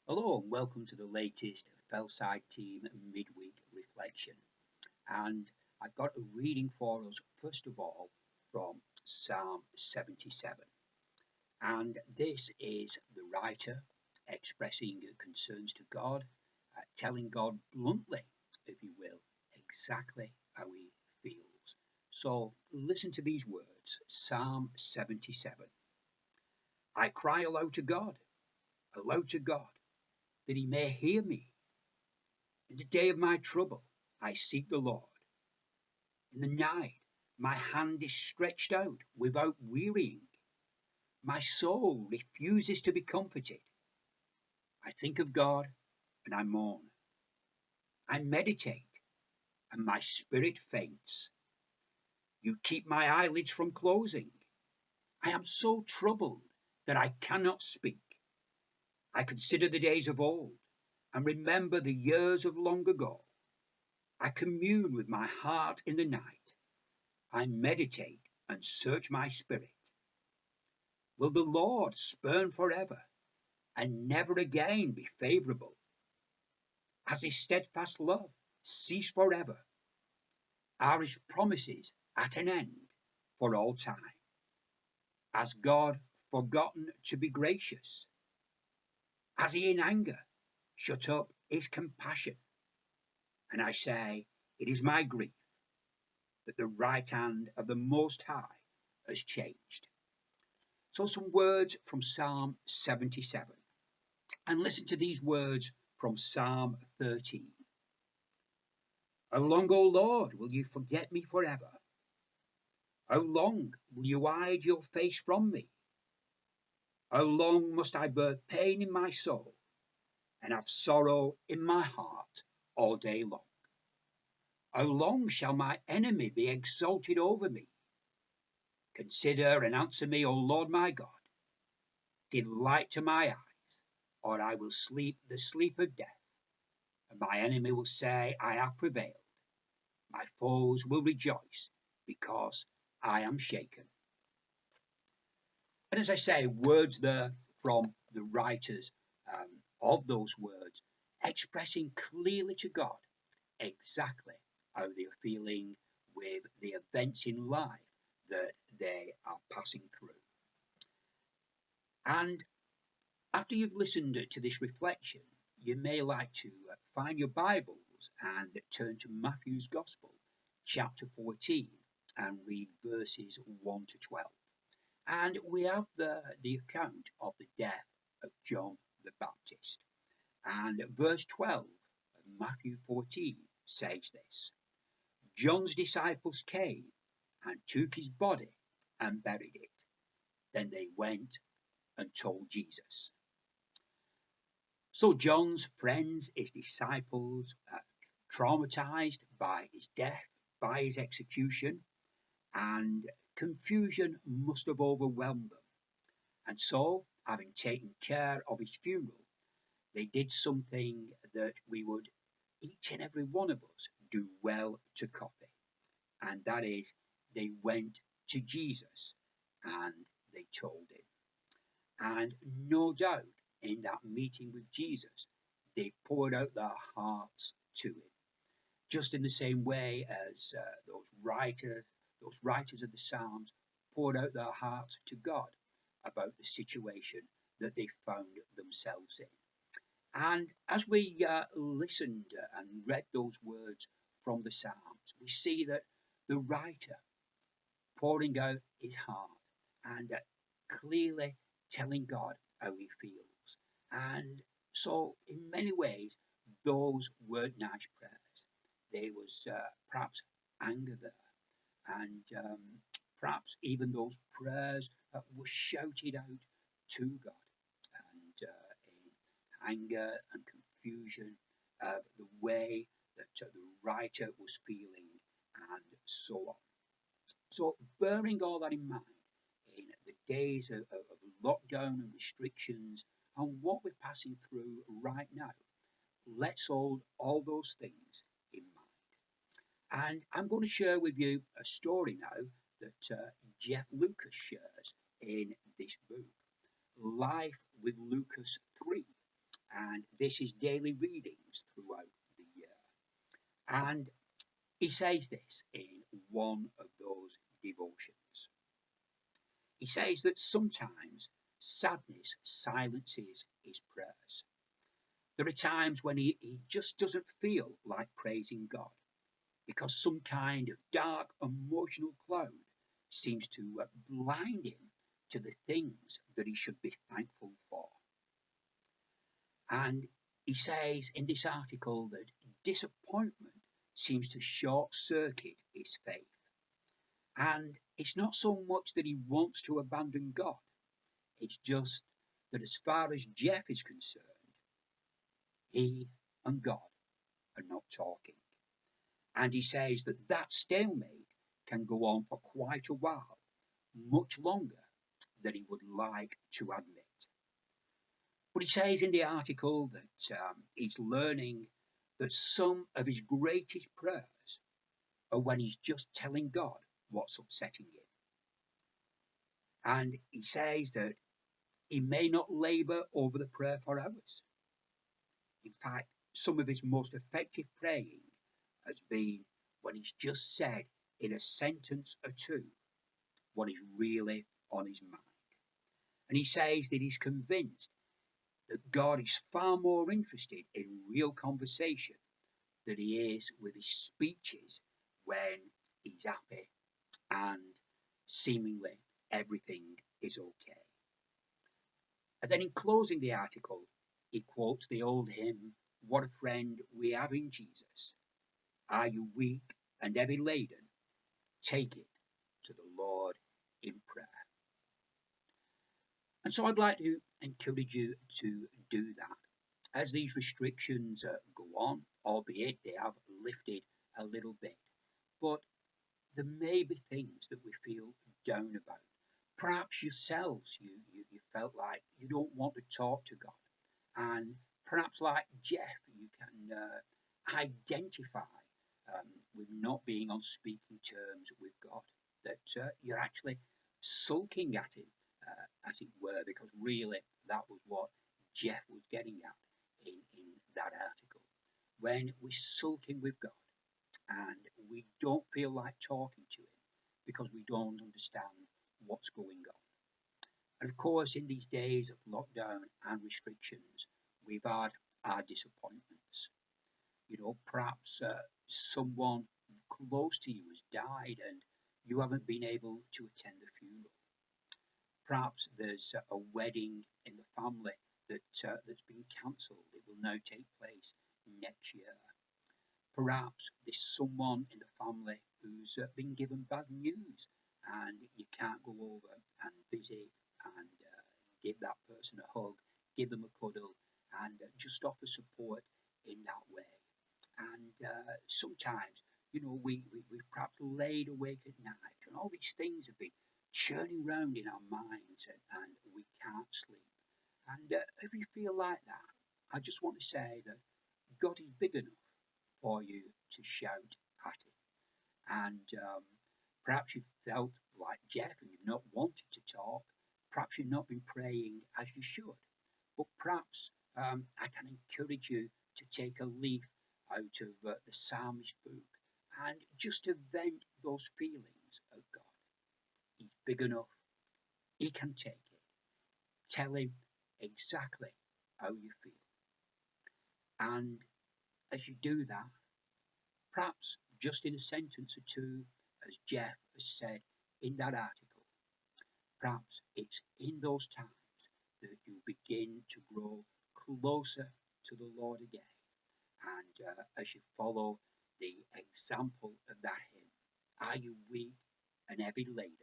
Hello and welcome to the latest Fellside team midweek reflection. And I've got a reading for us, first of all, from Psalm 77. And this is the writer expressing concerns to God, telling God bluntly, if you will, exactly how he feels. So listen to these words Psalm 77. I cry aloud to God, that he may hear me. In the day of my trouble, I seek the Lord. In the night, my hand is stretched out without wearying. My soul refuses to be comforted. I think of God and I mourn. I meditate and my spirit faints. You keep my eyelids from closing. I am so troubled that I cannot speak. I consider the days of old and remember the years of long ago. I commune with my heart in the night. I meditate and search my spirit. Will the Lord spurn forever and never again be favorable? Has his steadfast love ceased forever? Are his promises at an end for all time? Has God forgotten to be gracious? Has he in anger shut up his compassion? And I say, it is my grief that the right hand of the Most High has changed. So some words from Psalm 77. And listen to these words from Psalm 13. How long, O Lord, will you forget me forever? How long will you hide your face from me? How long must I bear pain in my soul and have sorrow in my heart all day long? How long shall my enemy be exalted over me? Consider and answer me, O Lord my God. Give light to my eyes, or I will sleep the sleep of death. And my enemy will say, I have prevailed. My foes will rejoice because I am shaken. And as I say, words there from the writers of those words, expressing clearly to God exactly how they are feeling with the events in life that they are passing through. And after you've listened to this reflection, you may like to find your Bibles and turn to Matthew's Gospel, chapter 14, and read verses 1 to 12. And we have the account of the death of John the Baptist. And verse 12 of Matthew 14 says this: John's disciples came and took his body and buried it. Then they went and told Jesus. So John's friends, his disciples, traumatized by his death, by his execution, and confusion must have overwhelmed them. And so, having taken care of his funeral, they did something that we would, each and every one of us, do well to copy. And that is, they went to Jesus and they told him. And no doubt, in that meeting with Jesus, they poured out their hearts to him. Just in the same way as those writers of the Psalms poured out their hearts to God about the situation that they found themselves in. And as we listened and read those words from the Psalms, we see that the writer pouring out his heart and clearly telling God how he feels. And so, in many ways, those weren't nice prayers. There was perhaps anger there, and perhaps even those prayers were shouted out to God, and in anger and confusion, the way that the writer was feeling, and so on. So, bearing all that in mind, in the days of lockdown and restrictions, and what we're passing through right now, let's hold all those things in mind. And I'm going to share with you a story now that Jeff Lucas shares in this book, Life with Lucas 3. and this is daily readings throughout the year. And he says this in one of those devotions. He says that sometimes sadness silences his prayers. There are times when he just doesn't feel like praising God because some kind of dark emotional cloud seems to blind him to the things that he should be thankful for. And he says in this article that disappointment seems to short circuit his faith. And it's not so much that he wants to abandon God, it's just that as far as Jeff is concerned, he and God are not talking. And he says that that stalemate can go on for quite a while, much longer than he would like to admit. But he says in the article that he's learning that some of his greatest prayers are when he's just telling God what's upsetting him. And he says that he may not labour over the prayer for hours. In fact, some of his most effective praying has been when he's just said in a sentence or two what is really on his mind. And he says that he's convinced that God is far more interested in real conversation than he is with his speeches when he's happy and seemingly everything is okay. And then in closing the article, he quotes the old hymn, "What a friend we have in Jesus. Are you weak and heavy laden? Take it to the Lord in prayer." And so I'd like to encourage you to do that as these restrictions go on, albeit they have lifted a little bit. But there may be things that we feel down about. Perhaps yourselves, you felt like you don't want to talk to God. And perhaps like Jeff, you can identify with not being on speaking terms with God, that you're actually sulking at him, as it were, because really that was what Jeff was getting at in that article. When we're sulking with God and we don't feel like talking to him because we don't understand what's going on. And of course, in these days of lockdown and restrictions, we've had our disappointments. You know, perhaps someone close to you has died and you haven't been able to attend the funeral. Perhaps there's a wedding in the family that's been cancelled. It will now take place next year. Perhaps there's someone in the family who's been given bad news and you can't go over and visit and give that person a hug, give them a cuddle, and just offer support in that way. And sometimes, you know, we've perhaps laid awake at night and all these things have been churning round in our minds and we can't sleep. And if you feel like that, I just want to say that God is big enough for you to shout at him. And perhaps you've felt like Jeff and you've not wanted to talk. Perhaps you've not been praying as you should. But perhaps I can encourage you to take a leaf out of the psalmist book and just to vent those feelings at God. He's big enough. He can take it. Tell him exactly how you feel. And as you do that, perhaps just in a sentence or two, as Jeff has said in that article, perhaps it's in those times that you begin to grow closer to the Lord again. And as you follow the example of that hymn, are you weak and heavy laden?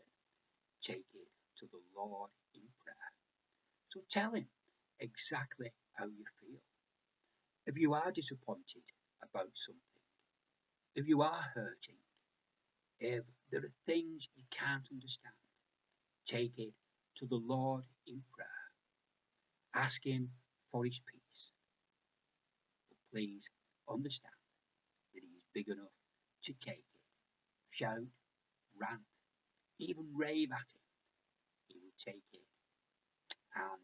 Take it to the Lord in prayer. So tell him exactly how you feel. If you are disappointed about something, if you are hurting, if there are things you can't understand, take it to the Lord in prayer. Ask him for his peace. But please understand that he is big enough to take it. Shout, rant, even rave at him. He will take it and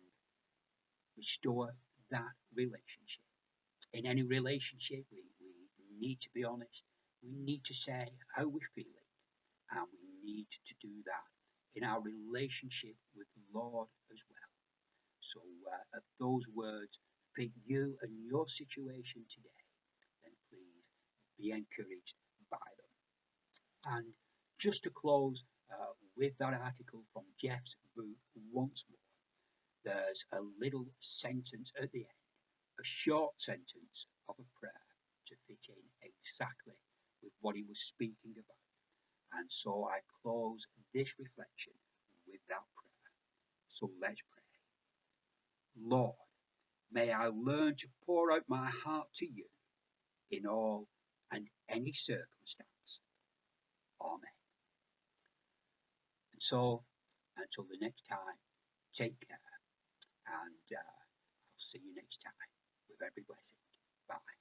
restore that relationship. In any relationship, we need to be honest. We need to say how we're feeling, and we need to do that in our relationship with the Lord as well. So, if those words fit you and your situation today, then please be encouraged by them. And just to close with that article from Jeff's book once more, there's a little sentence at the end, a short sentence of a prayer to fit in exactly with what he was speaking about. And so I close this reflection with that prayer. So let's pray. Lord, may I learn to pour out my heart to you in all and any circumstance. Amen. And so, until the next time, take care, and I'll see you next time with every blessing. Bye.